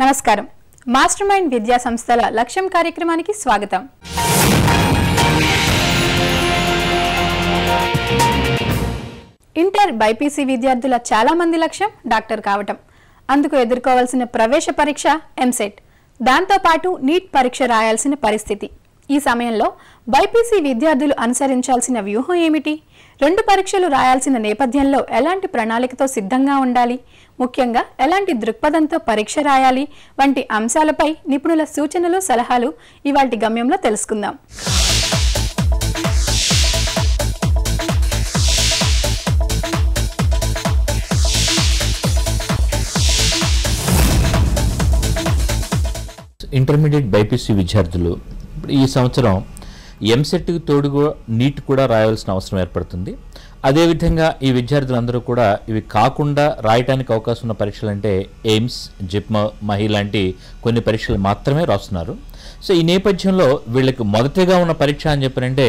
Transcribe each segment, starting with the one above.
నమస్కారం. Master mind విద్యా సంస్థల లక్ష్యం కార్యక్రమానికి స్వాగతం. ఇంటర్ బైపీసీ విద్యార్థుల చాలా మంది లక్ష్యం డాక్టర్ కావటం. అందుకు ఎదుర్కోవాల్సిన ప్రవేశ పరీక్ష ఎంసెట్, దాంతో పాటు నీట్ పరీక్ష రాయాల్సిన పరిస్థితి. ఈ సమయంలో బైపీసీ విద్యార్థులు అనుసరించాల్సిన వ్యూహం ఏమిటి? రెండు పరీక్షలు రాయాల్సిన నేపథ్యంలో ఎలాంటి ప్రణాళికతో సిద్ధంగా ఉండాలి, ముఖ్యంగా ఎలాంటి దృక్పథంతో పరీక్ష రాయాలి వంటి అంశాలపై నిపుణుల సూచనలు, సలహాలు ఇవాల్టి గమ్యంలో తెలుసుకుందాం. ఇంటర్మీడియట్ బైపీసీ విద్యార్థులు ఈ సంవత్సరం ఎంసెట్కి తోడుగా నీట్ కూడా రాయాల్సిన అవసరం ఏర్పడుతుంది. అదేవిధంగా ఈ విద్యార్థులందరూ కూడా ఇవి కాకుండా రాయడానికి అవకాశం ఉన్న పరీక్షలు అంటే ఎయిమ్స్, జిప్మా, మహి లాంటి కొన్ని పరీక్షలు మాత్రమే రాస్తున్నారు. సో ఈ నేపథ్యంలో వీళ్ళకి మొదటిగా ఉన్న పరీక్ష అని చెప్పారంటే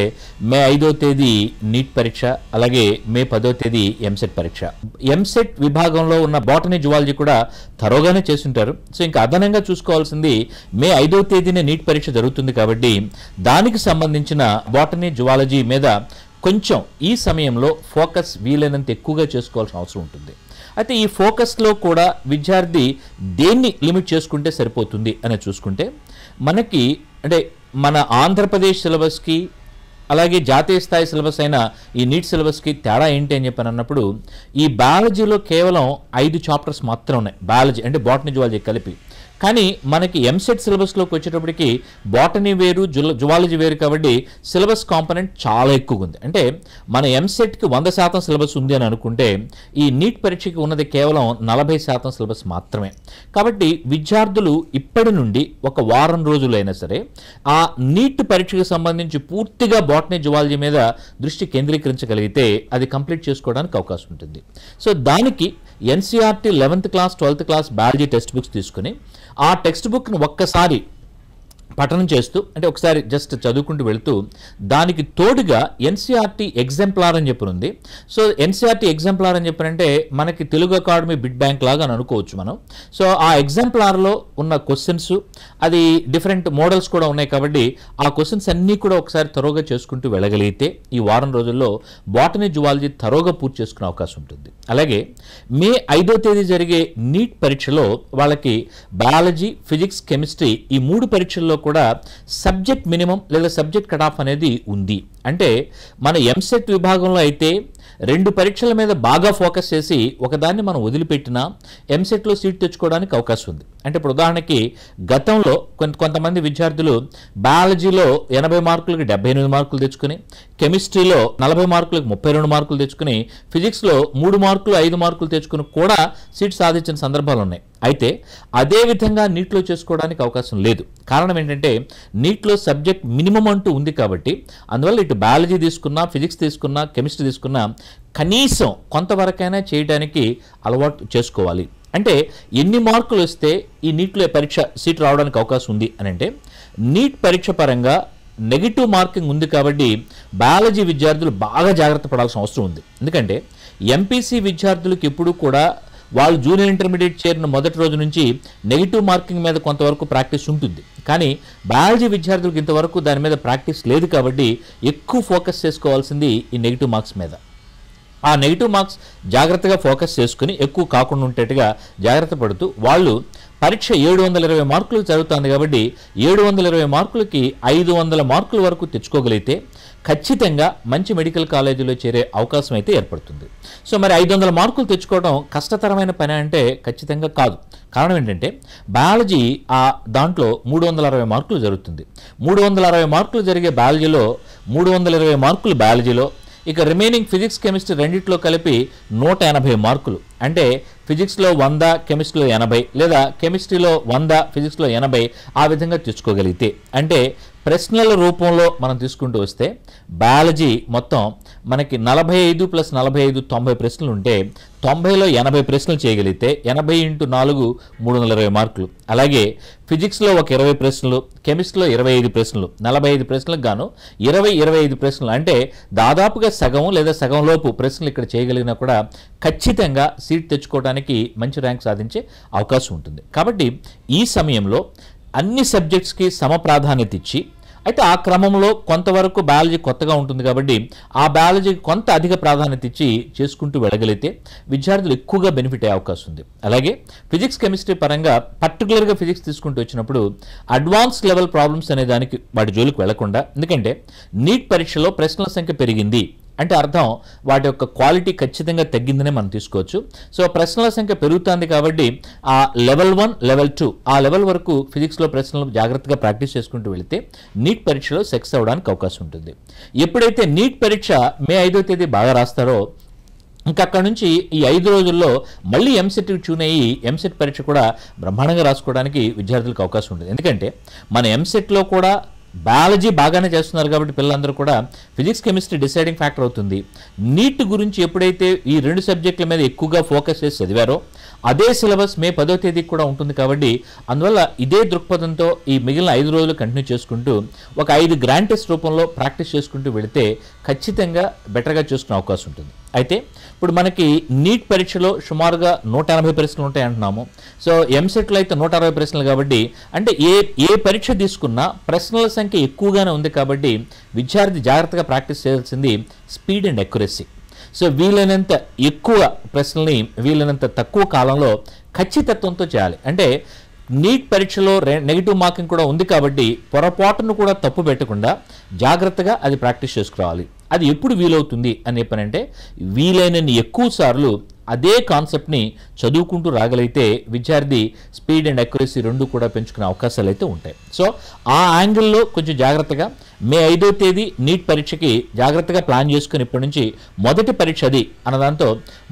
మే 5వ తేదీ నీట్ పరీక్ష, అలాగే మే 10వ తేదీ ఎంసెట్ పరీక్ష. ఎంసెట్ విభాగంలో ఉన్న బాటనీ, జువాలజీ కూడా తరోగానే చేస్తుంటారు. సో ఇంకా అదనంగా చూసుకోవాల్సింది మే 5వ తేదీనే నీట్ పరీక్ష జరుగుతుంది కాబట్టి దానికి సంబంధించిన బాటనీ, జువాలజీ మీద కొంచెం ఈ సమయంలో ఫోకస్ వీలైనంత ఎక్కువగా చేసుకోవాల్సిన అవసరం ఉంటుంది. అయితే ఈ ఫోకస్లో కూడా విద్యార్థి దేన్ని లిమిట్ చేసుకుంటే సరిపోతుంది అని చూసుకుంటే మనకి అంటే మన ఆంధ్రప్రదేశ్ సిలబస్కి అలాగే జాతీయ స్థాయి సిలబస్ అయిన ఈ నీట్ సిలబస్కి తేడా ఏంటి అని చెప్పని అన్నప్పుడు ఈ బయాలజీలో కేవలం 5 చాప్టర్స్ మాత్రం ఉన్నాయి. బయాలజీ అంటే బాటనీ, జువాలజీ కలిపి. కానీ మనకి ఎంసెట్ సిలబస్లోకి వచ్చేటప్పటికి బాటనీ వేరు, జువాలజీ వేరు కాబట్టి సిలబస్ కాంపనెంట్ చాలా ఎక్కువ ఉంది. అంటే మన ఎంసెట్కి 100% సిలబస్ ఉంది అని అనుకుంటే ఈ నీట్ పరీక్షకి ఉన్నది కేవలం 40% సిలబస్ మాత్రమే. కాబట్టి విద్యార్థులు ఇప్పటి నుండి ఒక వారం రోజులైనా సరే ఆ నీట్ పరీక్షకు సంబంధించి పూర్తిగా బాటనీ, జువాలజీ మీద దృష్టి కేంద్రీకరించగలిగితే అది కంప్లీట్ చేసుకోవడానికి అవకాశం ఉంటుంది. సో దానికి NCERT 11th class 12th class biology text books తీసుకుని ఆ టెక్స్ట్ బుక్ను ఒక్కసారి పఠనం చేస్తూ అంటే ఒకసారి జస్ట్ చదువుకుంటూ వెళుతూ దానికి తోడుగా ఎన్సీఆర్టీ ఎగ్జాంప్లార్ అని చెప్పి ఉంది. సో ఎన్సీఆర్టీ ఎగ్జాంప్లార్ అని చెప్పారంటే మనకి తెలుగు అకాడమీ బిడ్ బ్యాంక్ లాగా అని అనుకోవచ్చు మనం. సో ఆ ఎగ్జాంప్లార్లో ఉన్న క్వశ్చన్స్ అది డిఫరెంట్ మోడల్స్ కూడా ఉన్నాయి కాబట్టి ఆ క్వశ్చన్స్ అన్నీ కూడా ఒకసారి తరోగా చేసుకుంటూ వెళ్ళగలిగితే ఈ వారం రోజుల్లో బాటనీ, జువాలజీ తరోగా పూర్తి చేసుకునే అవకాశం ఉంటుంది. అలాగే మే 5వ తేదీ జరిగే నీట్ పరీక్షలో వాళ్ళకి బయాలజీ, ఫిజిక్స్, కెమిస్ట్రీ ఈ 3 పరీక్షల్లో కూడా సబ్జెక్ట్ మినిమం లేదా సబ్జెక్ట్ కట్ ఆఫ్ అనేది ఉంది. అంటే మన ఎంసెట్ విభాగంలో అయితే 2 పరీక్షల మీద బాగా ఫోకస్ చేసి ఒకదాన్ని మనం వదిలిపెట్టినా ఎంసెట్లో సీట్ తెచ్చుకోవడానికి అవకాశం ఉంది. అంటే ఇప్పుడు ఉదాహరణకి గతంలో కొంతమంది విద్యార్థులు బయాలజీలో 80 మార్కులకి 78 మార్కులు తెచ్చుకుని, కెమిస్ట్రీలో 40 మార్కులకు 32 మార్కులు తెచ్చుకుని, ఫిజిక్స్లో 3 మార్కులు 5 మార్కులు తెచ్చుకుని కూడా సీట్ సాధించిన సందర్భాలు ఉన్నాయి. అయితే అదే విధంగా నీట్లో చేసుకోవడానికి అవకాశం లేదు. కారణం ఏంటంటే నీట్లో సబ్జెక్ట్ మినిమం అంటూ ఉంది కాబట్టి అందువల్ల ఇటు బయాలజీ తీసుకున్నా, ఫిజిక్స్ తీసుకున్నా, కెమిస్ట్రీ తీసుకున్నా కనీసం కొంతవరకైనా చేయడానికి అలవాటు చేసుకోవాలి. అంటే ఎన్ని మార్కులు వస్తే ఈ నీట్లో పరీక్ష సీట్ రావడానికి అవకాశం ఉంది అని అంటే నీట్ పరీక్ష పరంగా నెగిటివ్ మార్కింగ్ ఉంది కాబట్టి బయాలజీ విద్యార్థులు బాగా జాగ్రత్త పడాల్సిన అవసరం ఉంది. ఎందుకంటే ఎంపీసీ విద్యార్థులకు ఎప్పుడు కూడా వాళ్ళు జూనియర్ ఇంటర్మీడియట్ చేరిన మొదటి రోజు నుంచి నెగిటివ్ మార్కింగ్ మీద కొంతవరకు ప్రాక్టీస్ ఉంటుంది. కానీ బయాలజీ విద్యార్థులకు ఇంతవరకు దాని మీద ప్రాక్టీస్ లేదు కాబట్టి ఎక్కువ ఫోకస్ చేసుకోవాల్సింది ఈ నెగిటివ్ మార్క్స్ మీద. ఆ నెగిటివ్ మార్క్స్ జాగ్రత్తగా ఫోకస్ చేసుకుని ఎక్కువ కాకుండా ఉండేట్టుగా జాగ్రత్త పడుతూ వాళ్ళు పరీక్ష 720 మార్కులు జరుగుతుంది కాబట్టి 720 మార్కులకి 500 మార్కుల వరకు తెచ్చుకోగలిగితే ఖచ్చితంగా మంచి మెడికల్ కాలేజీలో చేరే అవకాశం అయితే ఏర్పడుతుంది. సో మరి 500 మార్కులు తెచ్చుకోవడం కష్టతరమైన పని అంటే ఖచ్చితంగా కాదు. కారణం ఏంటంటే బయాలజీ దాంట్లో 360 మార్కులు జరుగుతుంది. 360 మార్కులు జరిగే బయాలజీలో 320 మార్కులు బయాలజీలో, ఇక రిమైనింగ్ ఫిజిక్స్, కెమిస్ట్రీ రెండిట్లో కలిపి 180 మార్కులు. అంటే ఫిజిక్స్లో 100, కెమిస్ట్రీలో 80, లేదా కెమిస్ట్రీలో 100, ఫిజిక్స్లో 80 ఆ విధంగా తెచ్చుకోగలిగితే అంటే ప్రశ్నల రూపంలో మనం తీసుకుంటూ వస్తే బయాలజీ మొత్తం మనకి 45 + 45 90 ప్రశ్నలు ఉంటే 90లో 80 ప్రశ్నలు చేయగలిగితే 80 × 4 320 మార్కులు. అలాగే ఫిజిక్స్లో ఒక 20 ప్రశ్నలు, కెమిస్ట్రీలో 25 ప్రశ్నలు, 45 ప్రశ్నలకు గాను 25 ప్రశ్నలు అంటే దాదాపుగా సగం లేదా సగం లోపు ప్రశ్నలు ఇక్కడ చేయగలిగినా కూడా ఖచ్చితంగా సీట్ తెచ్చుకోవడానికి మంచి ర్యాంక్ సాధించే అవకాశం ఉంటుంది. కాబట్టి ఈ సమయంలో అన్ని సబ్జెక్ట్స్కి సమ ప్రాధాన్యత ఇచ్చి, అయితే ఆ క్రమంలో కొంతవరకు బయాలజీ కొత్తగా ఉంటుంది కాబట్టి ఆ బయాలజీకి కొంత అధిక ప్రాధాన్యత ఇచ్చి చేసుకుంటూ వెళ్ళగలిగితే విద్యార్థులు ఎక్కువగా బెనిఫిట్ అయ్యే అవకాశం ఉంది. అలాగే ఫిజిక్స్ కెమిస్ట్రీ పరంగా పర్టికులర్గా ఫిజిక్స్ తీసుకుంటూ వచ్చినప్పుడు అడ్వాన్స్ లెవెల్ ప్రాబ్లమ్స్ అనే దానికి వాటి జోలికి వెళ్లకుండా, ఎందుకంటే నీట్ పరీక్షలో ప్రశ్నల సంఖ్య పెరిగింది అంటే అర్థం వాటి యొక్క క్వాలిటీ ఖచ్చితంగా తగ్గిందనే మనం తీసుకోవచ్చు. సో ప్రశ్నల సంఖ్య పెరుగుతుంది కాబట్టి ఆ లెవెల్ 1, లెవెల్ 2 ఆ లెవెల్ వరకు ఫిజిక్స్లో ప్రశ్నలు జాగ్రత్తగా ప్రాక్టీస్ చేసుకుంటూ వెళితే నీట్ పరీక్షలో సక్సెస్ అవ్వడానికి అవకాశం ఉంటుంది. ఎప్పుడైతే నీట్ పరీక్ష మే 5వ తేదీ బాగా రాస్తారో ఇంకా అక్కడ నుంచి ఈ 5 రోజుల్లో మళ్ళీ ఎంసెట్ ట్యూన్ అయ్యి ఎంసెట్ పరీక్ష కూడా బ్రహ్మాండంగా రాసుకోవడానికి విద్యార్థులకు అవకాశం ఉంటుంది. ఎందుకంటే మన ఎంసెట్లో కూడా బయాలజీ బాగానే చేస్తున్నారు కాబట్టి పిల్లలందరూ కూడా ఫిజిక్స్ కెమిస్ట్రీ డిసైడింగ్ ఫ్యాక్టర్ అవుతుంది. నీట్ గురించి ఎప్పుడైతే ఈ 2 సబ్జెక్టుల మీద ఎక్కువగా ఫోకస్ చేసి చదివారో అదే సిలబస్ మే 10వ తేదీకి కూడా ఉంటుంది కాబట్టి అందువల్ల ఇదే దృక్పథంతో ఈ మిగిలిన 5 రోజులు కంటిన్యూ చేసుకుంటూ ఒక 5 గ్రాండ్ టెస్ట్ రూపంలో ప్రాక్టీస్ చేసుకుంటూ వెళితే ఖచ్చితంగా బెటర్గా చేసుకునే అవకాశం ఉంటుంది. అయితే ఇప్పుడు మనకి నీట్ పరీక్షలో సుమారుగా 180 ప్రశ్నలు ఉంటాయి అంటున్నాము. సో ఎంసెట్లో అయితే 160 ప్రశ్నలు కాబట్టి అంటే ఏ పరీక్ష తీసుకున్నా ప్రశ్నల సంఖ్య ఎక్కువగానే ఉంది కాబట్టి విద్యార్థి జాగ్రత్తగా ప్రాక్టీస్ చేయాల్సింది స్పీడ్ అండ్ అక్యురసీ. సో వీలైనంత ఎక్కువ ప్రశ్నల్ని వీలైనంత తక్కువ కాలంలో ఖచ్చితత్వంతో చేయాలి. అంటే నీట్ పరీక్షలో నెగిటివ్ మార్కింగ్ కూడా ఉంది కాబట్టి పొరపాటును కూడా తప్పు పెట్టకుండా జాగ్రత్తగా అది ప్రాక్టీస్ చేసుకురావాలి. అది ఎప్పుడు వీలవుతుంది అని చెప్పనంటే వీలైనన్ని ఎక్కువ సార్లు అదే కాన్సెప్ట్ని చదువుకుంటూ రాగలిగితే విద్యార్థి స్పీడ్ అండ్ అక్యురసీ రెండు కూడా పెంచుకునే అవకాశాలు అయితే ఉంటాయి. సో ఆ యాంగిల్లో కొంచెం జాగ్రత్తగా మే 5వ తేదీ నీట్ పరీక్షకి జాగ్రత్తగా ప్లాన్ చేసుకుని ఇప్పటి నుంచి మొదటి పరీక్ష అది అన్నదాంతో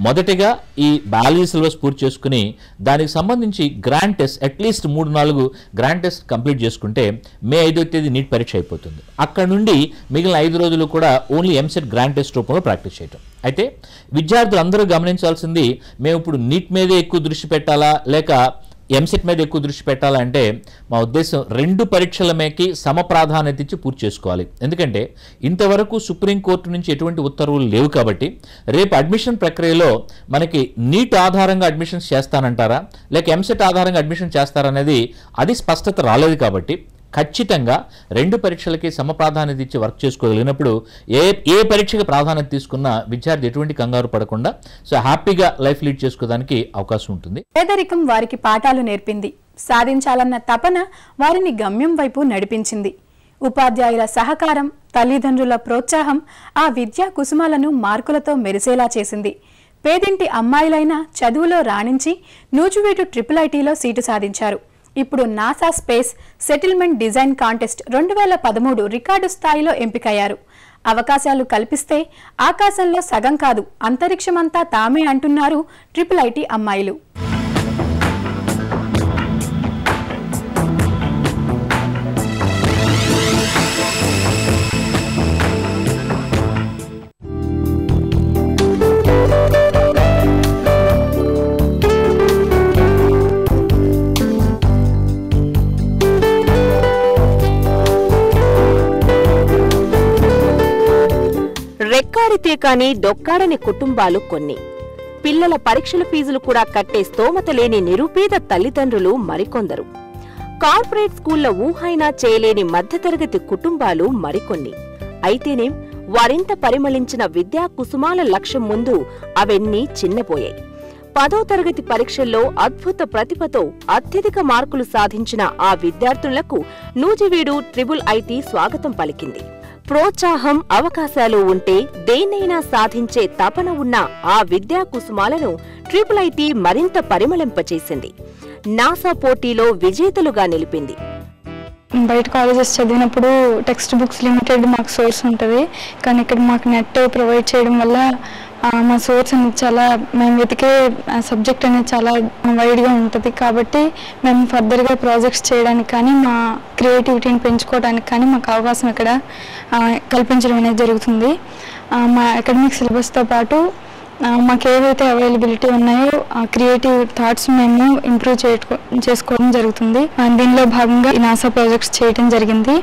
మొదటిగా ఈ బయాలజీ సిలబస్ పూర్తి చేసుకుని దానికి సంబంధించి grand test at least 3-4 grand test complete చేసుకుంటే మే 5వ తేదీ నీట్ పరీక్ష అయిపోతుంది. అక్కడ నుండి మిగిలిన 5 రోజులు కూడా ఓన్లీ ఎంసెట్ గ్రాండ్ టెస్ట్ రూపంలో ప్రాక్టీస్ చేయటం. అయితే విద్యార్థులు అందరూ గమనించాల్సింది మేము ఇప్పుడు నీట్ మీదే ఎక్కువ దృష్టి పెట్టాలా లేక ఎంసెట్ మీద ఎక్కువ దృష్టి పెట్టాలంటే మా ఉద్దేశం 2 పరీక్షల మేకి సమ ప్రాధాన్యత ఇచ్చి పూర్తి చేసుకోవాలి. ఎందుకంటే ఇంతవరకు సుప్రీంకోర్టు నుంచి ఎటువంటి ఉత్తర్వులు లేవు కాబట్టి రేపు అడ్మిషన్ ప్రక్రియలో మనకి నీట్ ఆధారంగా అడ్మిషన్స్ చేస్తానంటారా లేక ఎంసెట్ ఆధారంగా అడ్మిషన్ చేస్తారనేది అది స్పష్టత రాలేదు కాబట్టి ఖచ్చితంగా 2 పరీక్షలకి సమ ప్రాధాన్యత ఇచ్చి వర్క్ చేసుకోగలిగినప్పుడు ఏ పరీక్షకి ప్రాధాన్యత తీసుకున్నా విద్యార్థి ఎటువంటి కంగారు పడకుండా సో హ్యాపీగా లైఫ్ లీడ్ చేసుకోవడానికి అవకాశం ఉంటుంది. పేదరికం వారికి పాఠాలు నేర్పింది, సాధించాలన్న తపన వారిని గమ్యం వైపు నడిపించింది. ఉపాధ్యాయుల సహకారం, తల్లిదండ్రుల ప్రోత్సాహం ఆ విద్యా కుసుమాలను మార్కులతో మెరిసేలా చేసింది. పేదింటి అమ్మాయిలైనా చదువులో రాణించి నూజివీడు IIITలో సీటు సాధించారు. ఇప్పుడు NASA space settlement design contest 2013 record స్థాయిలో ఎంపికయ్యారు. అవకాశాలు కల్పిస్తే ఆకాశంలో సగం కాదు అంతరిక్షమంతా తామే అంటున్నారు IIIT అమ్మాయిలు. రెక్కాడితే కాని డొక్కాడని కుటుంబాలు కొన్ని. పిల్లల పరీక్షల ఫీజులు కూడా కట్టే స్తోమత లేని నిరుపేద తల్లిదండ్రులు మరికొందరు. కార్పొరేట్ స్కూళ్ల ఊహైనా చేయలేని మధ్యతరగతి కుటుంబాలు మరికొన్ని. అయితేనేం వారింట పరిమళించిన విద్యా కుసుమాల లక్ష్యం ముందు అవన్నీ చిన్నపోయాయి. 10వ తరగతి పరీక్షల్లో అద్భుత ప్రతిభతో అత్యధిక మార్కులు సాధించిన ఆ విద్యార్థులకు నూజివీడు IIIT స్వాగతం పలికింది. ప్రోత్సాహం, అవకాశాలు ఉంటే దేన్నైనా సాధించే తపన ఉన్న ఆ విద్యా కుసుమాలను IIIT మరింత పరిమళింపచేసింది. నాసా పోటీలో విజేతలుగా నిలిపింది. బయట కాలేజెస్ చదివినప్పుడు టెక్స్ట్ బుక్స్ లిమిటెడ్ మాకు సోర్స్ ఉంటుంది, కానీ ఇక్కడ మాకు నెట్ ప్రొవైడ్ చేయడం వల్ల మా సోర్స్ అనేది చాలా మేము వెతికే సబ్జెక్ట్ అనేది చాలా వైడ్గా ఉంటుంది. కాబట్టి మేము ఫర్దర్గా ప్రాజెక్ట్స్ చేయడానికి కానీ మా క్రియేటివిటీని పెంచుకోవడానికి కానీ మాకు అవకాశం ఇక్కడ కల్పించడం అనేది జరుగుతుంది. మా అకాడమిక్ సిలబస్తో పాటు మాకు ఏవైతే అవైలబిలిటీ ఉన్నాయో ఆ క్రియేటివ్ థాట్స్ మేము ఇంప్రూవ్ చేసుకోవడం జరుగుతుంది. దీనిలో భాగంగా ఈ నాసా ప్రాజెక్ట్స్ చేయడం జరిగింది.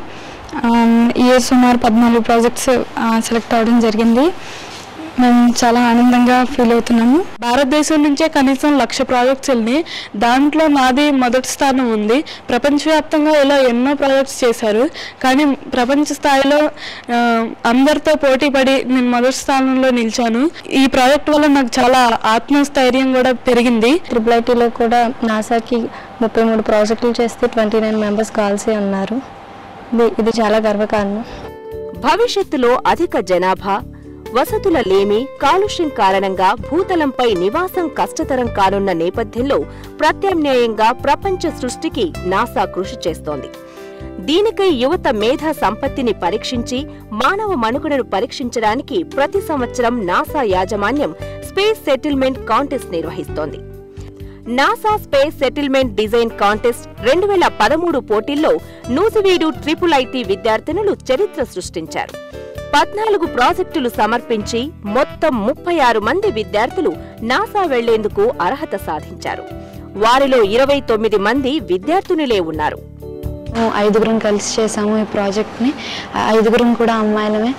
ఈ సుమారు 14 ప్రాజెక్ట్స్ సెలెక్ట్ అవ్వడం జరిగింది. మేము చాలా ఆనందంగా ఫీల్ అవుతున్నాము. భారతదేశం నుంచే కనీసం 1,00,000 ప్రాజెక్ట్స్ వెళ్ళి దాంట్లో మాది మొదటి స్థానం ఉంది. ప్రపంచవ్యాప్తంగా ఇలా ఎన్నో ప్రాజెక్ట్స్ చేశారు, కానీ ప్రపంచ స్థాయిలో అందరితో పోటీ పడి నేను మొదటి స్థానంలో నిలిచాను. ఈ ప్రాజెక్ట్ వల్ల నాకు చాలా ఆత్మస్థైర్యం కూడా పెరిగింది. IIITలో కూడా నాసాకి 33 ప్రాజెక్టులు చేస్తే 29 మెంబర్స్ కావాల్సి ఉన్నారు. ఇది చాలా గర్వకారణం. భవిష్యత్తులో అధిక జనాభా, వసతుల లేమి, కాలుష్యం కారణంగా భూతలంపై నివాసం కష్టతరం కానున్న నేపథ్యంలో ప్రత్యామ్నాయంగా ప్రపంచ సృష్టికి నాసా కృషి చేస్తోంది. దీనికై యువత మేధా సంపత్తిని పరీక్షించి మానవ మనుగడను పరీక్షించడానికి ప్రతి సంవత్సరం నాసా యాజమాన్యం స్పేస్ సెటిల్మెంట్ కాంటెస్ట్ నిర్వహిస్తోంది. NASA space settlement design contest 2013 పోటీల్లో నూజివీడు IIIT విద్యార్థినులు చరిత్ర సృష్టించారు. 14 ప్రాజెక్టులు సమర్పించి మొత్తం 36 మంది విద్యార్థులు నాసా వెళ్లేందుకు అర్హత సాధించారు. వారిలో 29 మంది విద్యార్థినులే ఉన్నారు. 5 కలిసి చేశాము ఈ ప్రాజెక్ట్ని. 5 కూడా అమ్మాయిలమే.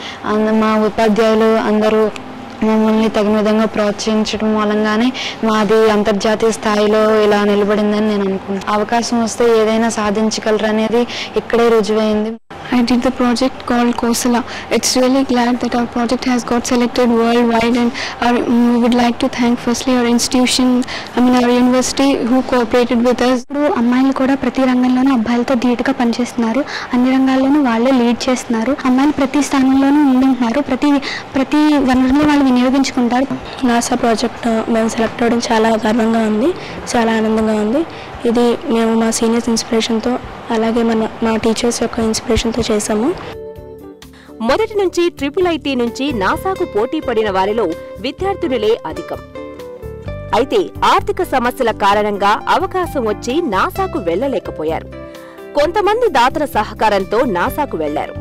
మా ఉపాధ్యాయులు అందరూ మమ్మల్ని తగిన విధంగా ప్రోత్సహించడం మూలంగానే మాది అంతర్జాతీయ స్థాయిలో ఇలా నిలబడిందని నేను అనుకుంటున్నాను. అవకాశం వస్తే ఏదైనా సాధించగలరు అనేది ఇక్కడే రుజువైంది. I did the project called Kosala. It's really glad that our project has got selected worldwide, and we would like to thank firstly our institution, our university who cooperated with us. అమ్మాయిలు కూడా ప్రతి రంగంలోనూ అబ్బాయిలతో ధీటుగా పనిచేస్తున్నారు. అన్ని రంగాల్లోనూ వాళ్ళే లీడ్ చేస్తున్నారు. అమ్మాయిలు ప్రతి స్థానంలోనూ ఉంటున్నారు. ప్రతి వనరులను వాళ్ళు వినియోగించుకుంటారు. నాసా ప్రాజెక్ట్ మేము సెలెక్ట్ అవ్వడం చాలా గర్వంగా ఉంది, చాలా ఆనందంగా ఉంది. ఇది మేము మా సీనియర్స్ ఇన్స్పిరేషన్తో అలాగే మా టీచర్స్ యొక్క ఇన్స్పిరేషన్తో చేశాము. మొదటి నుంచి IIIT నుంచి నాసాకు పోటీ పడిన వారిలో విద్యార్థినులే అధికం. అయితే ఆర్థిక సమస్యల కారణంగా అవకాశం వచ్చి నాసాకు వెళ్లలేకపోయారు. కొంతమంది దాతల సహకారంతో నాసాకు వెళ్లారు.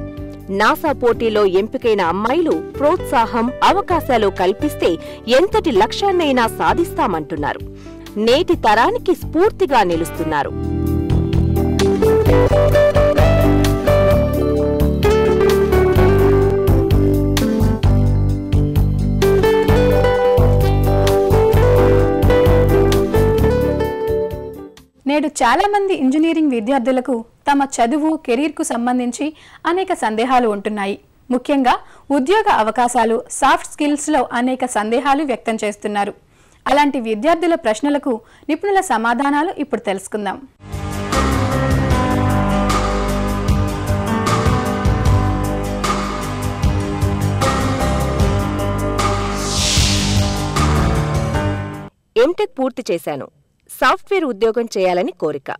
నాసా పోటీలో ఎంపికైన అమ్మాయిలు ప్రోత్సాహం, అవకాశాలు కల్పిస్తే ఎంతటి లక్ష్యాన్నైనా సాధిస్తామంటున్నారు. నేటి తరానికి స్ఫూర్తిగా నిలుస్తున్నారు. నేడు చాలా మంది ఇంజనీరింగ్ విద్యార్థులకు తమ చదువు, కెరీర్కు సంబంధించి అనేక సందేహాలు ఉంటున్నాయి. ముఖ్యంగా ఉద్యోగ అవకాశాలు, సాఫ్ట్ స్కిల్స్లో అనేక సందేహాలు వ్యక్తం చేస్తున్నారు. అలాంటి విద్యార్థుల ప్రశ్నలకు నిపుణుల సమాధానాలు ఇప్పుడు తెలుసుకుందాం. ఎంటెక్ పూర్తి చేశాను. సాఫ్ట్వేర్ ఉద్యోగం చేయాలని కోరిక.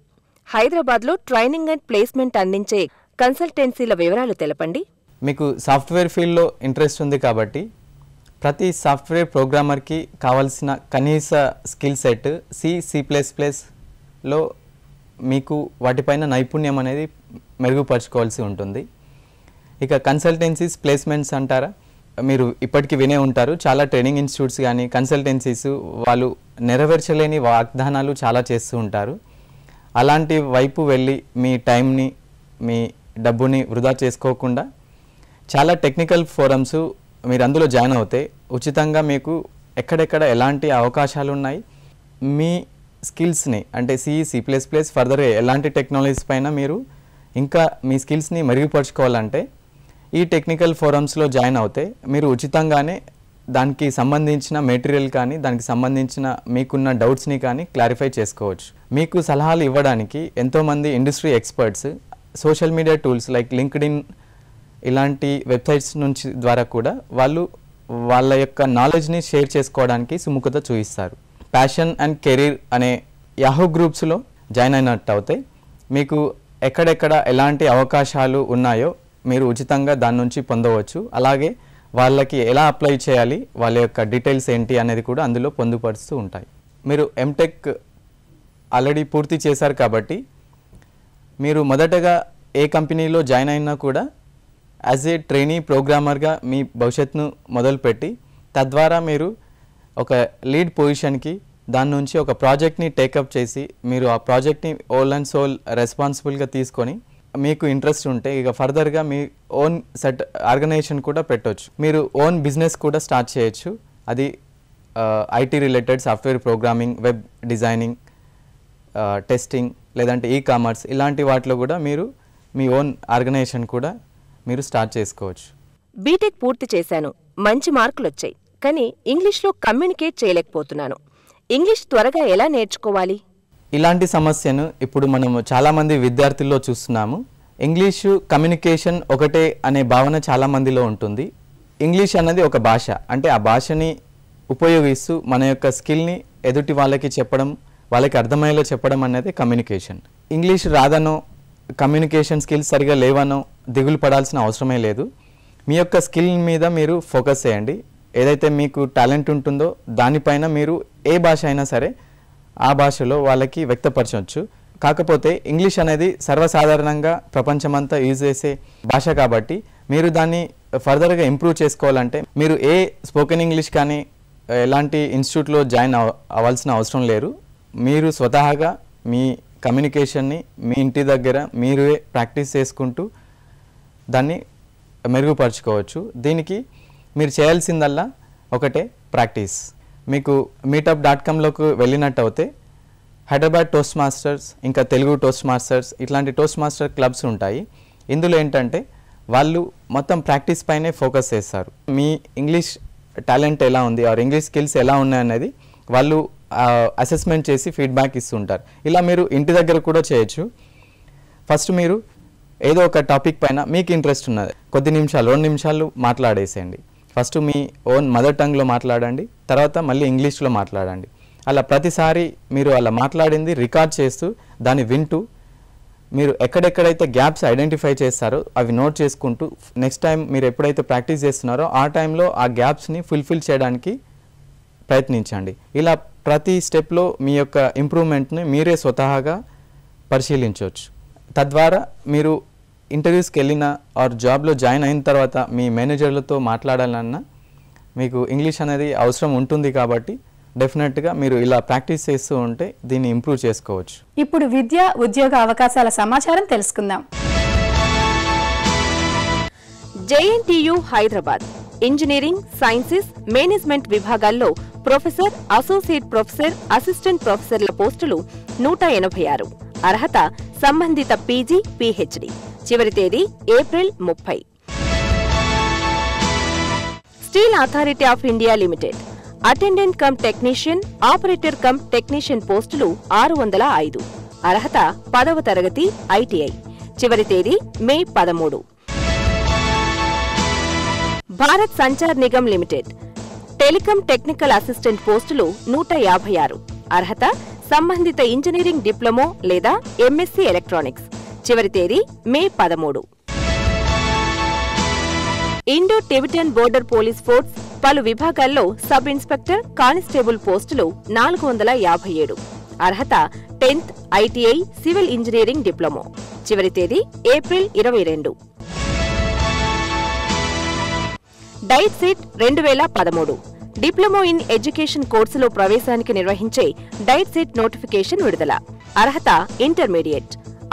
హైదరాబాద్లో ట్రైనింగ్ అండ్ ప్లేస్మెంట్ అందించే కన్సల్టెన్సీల వివరాలు తెలపండి. మీకు సాఫ్ట్వేర్ ఫీల్డ్లో ఇంట్రెస్ట్ ఉంది కాబట్టి ప్రతి సాఫ్ట్వేర్ ప్రోగ్రామర్కి కావాల్సిన కనీస స్కిల్ సెట్ C++లో మీకు వాటిపైన నైపుణ్యం అనేది మెరుగుపరచుకోవాల్సి ఉంటుంది. ఇక కన్సల్టెన్సీస్, ప్లేస్మెంట్స్ అంటారా, మీరు ఇప్పటికీ వినే ఉంటారు. చాలా ట్రైనింగ్ ఇన్స్టిట్యూట్స్ కానీ కన్సల్టెన్సీస్ వాళ్ళు నెరవేర్చలేని వాగ్దానాలు చాలా చేస్తూ ఉంటారు. అలాంటి వైపు వెళ్ళి మీ టైంని, మీ డబ్బుని వృధా చేసుకోకుండా చాలా టెక్నికల్ ఫోరమ్స్ మీరు అందులో జాయిన్ అవుతే ఉచితంగా మీకు ఎక్కడెక్కడ ఎలాంటి అవకాశాలు ఉన్నాయి, మీ స్కిల్స్ని అంటే C++, ఫర్దర్ ఎలాంటి టెక్నాలజీస్ పైన మీరు ఇంకా మీ స్కిల్స్ని మెరుగుపరుచుకోవాలంటే ఈ టెక్నికల్ ఫోరమ్స్లో జాయిన్ అవుతే మీరు ఉచితంగానే దానికి సంబంధించిన మెటీరియల్ కానీ దానికి సంబంధించిన మీకున్న డౌట్స్ని కానీ క్లారిఫై చేసుకోవచ్చు. మీకు సలహాలు ఇవ్వడానికి ఎంతోమంది industry experts, social media tools like LinkedIn ఇలాంటి వెబ్సైట్స్ నుంచి ద్వారా కూడా వాళ్ళు వాళ్ళ యొక్క నాలెడ్జ్ని షేర్ చేసుకోవడానికి సుముఖత చూపిస్తారు. ప్యాషన్ అండ్ కెరీర్ అనే యాహూ గ్రూప్స్లో జాయిన్ అయినట్టు అవుతే మీకు ఎక్కడెక్కడ ఎలాంటి అవకాశాలు ఉన్నాయో మీరు ఉచితంగా దాని నుంచి పొందవచ్చు. అలాగే వాళ్ళకి ఎలా అప్లై చేయాలి, వాళ్ళ యొక్క డీటెయిల్స్ ఏంటి అనేది కూడా అందులో పొందుపరుస్తూ ఉంటాయి. మీరు ఎంటెక్ ఆల్రెడీ పూర్తి చేశారు కాబట్టి మీరు మొదటగా ఏ కంపెనీలో జాయిన్ అయినా కూడా యాజ్ ఏ ట్రైనీ ప్రోగ్రామర్గా మీ భవిష్యత్తును మొదలుపెట్టి తద్వారా మీరు ఒక లీడ్ పొజిషన్కి దాని నుంచి ఒక ప్రాజెక్ట్ని టేకప్ చేసి మీరు ఆ ప్రాజెక్ట్ని ఓల్ అండ్ సోల్ రెస్పాన్సిబుల్గా తీసుకొని మీకు ఇంట్రెస్ట్ ఉంటే ఇక ఫర్దర్గా మీ ఓన్ ఆర్గనైజేషన్ కూడా పెట్టవచ్చు. మీరు ఓన్ బిజినెస్ కూడా స్టార్ట్ చేయొచ్చు. అది IT related software programming, web designing, testing, లేదంటే కామర్స్ ఇలాంటి వాటిలో కూడా మీరు మీ ఓన్ ఆర్గనైజేషన్ కూడా మీరు స్టార్ట్ చేసుకోవచ్చు. బీటెక్ పూర్తి చేశాను, మంచి మార్కులొచ్చాయి, కానీ ఇంగ్లీష్లో కమ్యూనికేట్ చేయలేకపోతున్నాను. ఇంగ్లీష్ త్వరగా ఎలా నేర్చుకోవాలి? ఇలాంటి సమస్యను ఇప్పుడు మనము చాలామంది విద్యార్థుల్లో చూస్తున్నాము. ఇంగ్లీషు కమ్యూనికేషన్ ఒకటే అనే భావన చాలామందిలో ఉంటుంది. ఇంగ్లీష్ అన్నది ఒక భాష, అంటే ఆ భాషని ఉపయోగిస్తూ మన యొక్క స్కిల్ని ఎదుటి వాళ్ళకి చెప్పడం, వాళ్ళకి అర్థమయ్యేలా చెప్పడం అనేది కమ్యూనికేషన్. ఇంగ్లీష్ రాదనో కమ్యూనికేషన్ స్కిల్స్ సరిగా లేవనో దిగులు పడాల్సిన అవసరమే లేదు. మీ యొక్క స్కిల్ మీద మీరు ఫోకస్ చేయండి. ఏదైతే మీకు టాలెంట్ ఉంటుందో దానిపైన మీరు ఏ భాష అయినా సరే ఆ భాషలో వాళ్ళకి వ్యక్తపరచవచ్చు. కాకపోతే ఇంగ్లీష్ అనేది సర్వసాధారణంగా ప్రపంచమంతా యూజ్ చేసే భాష కాబట్టి మీరు దాన్ని ఫర్దర్గా ఇంప్రూవ్ చేసుకోవాలంటే మీరు ఏ స్పోకెన్ ఇంగ్లీష్ కానీ ఎలాంటి ఇన్స్టిట్యూట్లో జాయిన్ అవ్వాల్సిన అవసరం లేదు. మీరు స్వతహాగా మీ కమ్యూనికేషన్ని మీ ఇంటి దగ్గర మీరే ప్రాక్టీస్ చేసుకుంటూ దాన్ని మెరుగుపరుచుకోవచ్చు. దీనికి మీరు చేయాల్సిందల్లా ఒకటే, ప్రాక్టీస్. మీకు meetup.comలోకి వెళ్ళినట్టు అయితే హైదరాబాద్ టోస్ట్ మాస్టర్స్, ఇంకా తెలుగు టోస్ట్ మాస్టర్స్, ఇట్లాంటి టోస్ట్ మాస్టర్ క్లబ్స్ ఉంటాయి. ఇందులో ఏంటంటే వాళ్ళు మొత్తం ప్రాక్టీస్ పైనే ఫోకస్ చేస్తారు. మీ ఇంగ్లీష్ టాలెంట్ ఎలా ఉంది ఆర్ ఇంగ్లీష్ స్కిల్స్ ఎలా ఉన్నాయనేది వాళ్ళు అసెస్మెంట్ చేసి ఫీడ్బ్యాక్ ఇస్తుంటారు. ఇలా మీరు ఇంటి దగ్గర కూడా చేయొచ్చు. ఫస్ట్ మీరు ఏదో ఒక టాపిక్ పైన మీకు ఇంట్రెస్ట్ ఉన్నది కొద్ది నిమిషాలు 2 నిమిషాలు మాట్లాడేసేయండి. ఫస్ట్ మీ ఓన్ మదర్ టంగ్లో మాట్లాడండి, తర్వాత మళ్ళీ ఇంగ్లీష్లో మాట్లాడండి. అలా ప్రతిసారి మీరు అలా మాట్లాడింది రికార్డ్ చేస్తూ దాన్ని వింటూ మీరు ఎక్కడెక్కడైతే గ్యాప్స్ ఐడెంటిఫై చేస్తారో అవి నోట్ చేసుకుంటూ నెక్స్ట్ టైం మీరు ఎప్పుడైతే ప్రాక్టీస్ చేస్తున్నారో ఆ టైంలో ఆ గ్యాప్స్ని ఫుల్ఫిల్ చేయడానికి ప్రయత్నించండి. ఇలా ప్రతి స్టెప్లో మీ యొక్క ఇంప్రూవ్మెంట్ని మీరే స్వతహాగా పరిశీలించవచ్చు. తద్వారా మీరు ఇంటర్వ్యూస్కి వెళ్ళినా ఆర్ జాబ్లో జాయిన్ అయిన తర్వాత మీ మేనేజర్లతో మాట్లాడాలన్నా మీకు ఇంగ్లీష్ అనేది అవసరం ఉంటుంది. కాబట్టి డెఫినెట్గా మీరు ఇలా ప్రాక్టీస్ చేస్తూ ఉంటే దీన్ని ఇంప్రూవ్ చేసుకోవచ్చు. ఇప్పుడు విద్య, ఉద్యోగ అవకాశాల సమాచారం తెలుసుకుందాం. JNTU Hyderabad engineering, sciences, management విభాగాల్లో ప్రొఫెసర్, అసోసియేట్ ప్రొఫెసర్, అసిస్టెంట్ ప్రొఫెసర్ల పోస్టులు 186. అర్హత సంబంధిత పీజీ, పీహెచ్డీ. చివరి తేదీ April 30. Steel authority of India limited attendant come technician, operator come technician పోస్టులు 605. అర్హత 10వ తరగతి ఐటీఐ. చివరి తేదీ మే 13. Bharat Sanchar Nigam limited telecom technical assistant పోస్టులు 156. అర్హత సంబంధిత ఇంజనీరింగ్ డిప్లొమో లేదా ఎంఎస్సీ ఎలక్ట్రానిక్స్. చివరి తేదీ మే 13. Indo Tibetan border police force పలు విభాగాల్లో సబ్ ఇన్స్పెక్టర్, కానిస్టేబుల్ పోస్టులు 457. అర్హత 10th ITI civil engineering diploma. చివరి తేదీ April 22. Diet set 2013 diploma in education కోర్సులో ప్రవేశానికి నిర్వహించే డైట్ సెట్ నోటిఫికేషన్ విడుదల. అర్హత ఇంటర్మీడియట్.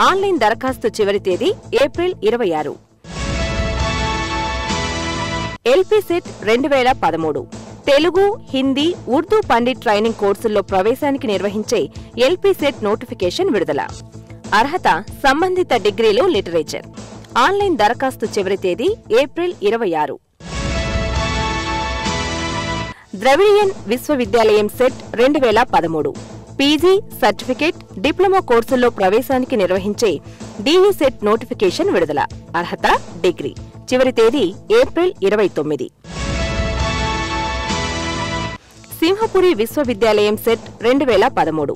ఆన్లైన్ దరఖాస్తు చివరి తేదీ April 26. LP set 2013 Telugu, Hindi, Urdu Pandit training కోర్సుల్లో ప్రవేశానికి నిర్వహించే ఎల్పీ సెట్ నోటిఫికేషన్ విడుదల. అర్హత సంబంధిత డిగ్రీలో లిటరేచర్. ఆన్లైన్ దరఖాస్తు చివరి తేదీ ఏప్రిల్ 26. ద్రవిడియన్ విశ్వవిద్యాలయం సెట్ 2013 పీజీ, సర్టిఫికేట్, డిప్లొమా కోర్సుల్లో ప్రవేశానికి నిర్వహించే డియూ సెట్ నోటిఫికేషన్ విడుదల. అర్హత డిగ్రీ. చివరి తేదీ ఏప్రిల్ 29. సింహపురి విశ్వవిద్యాలయం SET 2013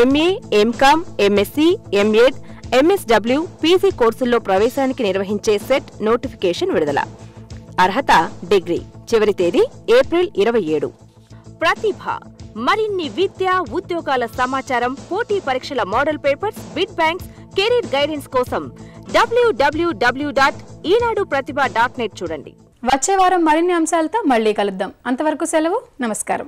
MA, MCom, MSc, MEd, MSW, PG కోర్సుల్లో ప్రవేశానికి నిర్వహించే సెట్ నోటిఫికేషన్ విడుదల. అర్హత డిగ్రీ. చివరి తేదీ ఏప్రిల్ 27. ప్రతిభ మరిన్ని విద్య, ఉద్యోగాల సమాచారం, పోటీ పరీక్షల model papers, bit banks, career guidance కోసం www.eenadupratibha.net చూడండి. వచ్చే వారం మరిన్ని అంశాలతో మళ్ళీ కలుద్దాం. అంతవరకు సెలవు. నమస్కారం.